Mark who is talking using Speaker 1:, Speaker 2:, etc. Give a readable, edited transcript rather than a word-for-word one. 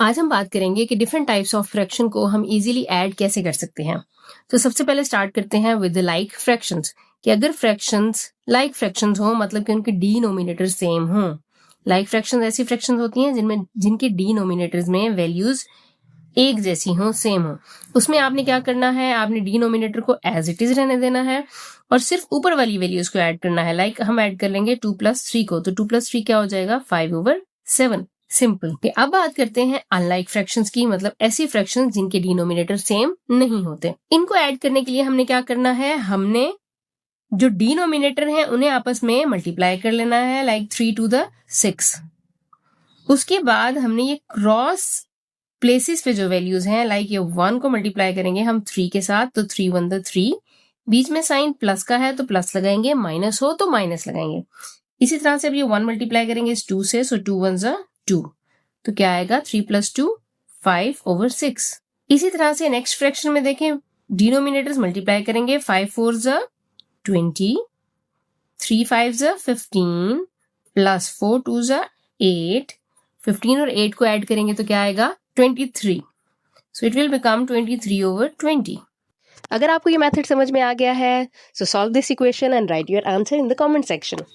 Speaker 1: आज हम बात करेंगे कि डिफरेंट टाइप्स ऑफ फ्रैक्शन को हम इजीली ऐड कैसे कर सकते हैं। तो सबसे पहले स्टार्ट करते हैं विद लाइक फ्रैक्शंस कि अगर फ्रैक्शंस लाइक फ्रैक्शंस हो मतलब कि उनके डिनोमिनेटर सेम हो। लाइक फ्रैक्शंस ऐसी फ्रैक्शंस होती हैं जिनके डिनोमिनेटर्स में वैल्यूज एक जैसी हो, सेम हो। उसमें आपने क्या करना है, आपने डिनोमिनेटर को एज इट इज रहने देना है और सिर्फ ऊपर वाली वैल्यूज को ऐड करना है। लाइक हम ऐड कर लेंगे 2+3 को, तो 2+3 क्या हो जाएगा 5/7। सिंपल। अब बात करते हैं अनलाइक फ्रैक्शंस की, मतलब ऐसी फ्रैक्शंस जिनके डिनोमिनेटर सेम नहीं होते। इनको ऐड करने के लिए हमने क्या करना है, हमने जो डिनोमिनेटर है उन्हें आपस में मल्टीप्लाई कर लेना है, लाइक 3⁶। उसके बाद हमने ये क्रॉस प्लेसेस पे जो वैल्यूज हैं, लाइक ये 1 को मल्टीप्लाई करेंगे हम 3 के साथ, तो 3×1 = 3। बीच में साइन प्लस का है तो प्लस लगाएंगे, माइनस हो तो माइनस लगाएंगे। इसी तरह से अब ये 1 मल्टीप्लाई करेंगे इस 2 से, सो 2×1 = 2। तो क्या आएगा 3+2 5/6। इसी तरह से नेक्स्ट फ्रैक्शन में देखें, डिनोमिनेटर्स मल्टीप्लाई करेंगे, 5×4 = 20, 3×5 = 15 प्लस 4×2 = 8। 15 और 8 को ऐड करेंगे तो क्या आएगा 23। So it will become 23/20।
Speaker 2: अगर आपको ये मेथड समझ में आ गया है, सो solve this equation and right your answer in the comment section.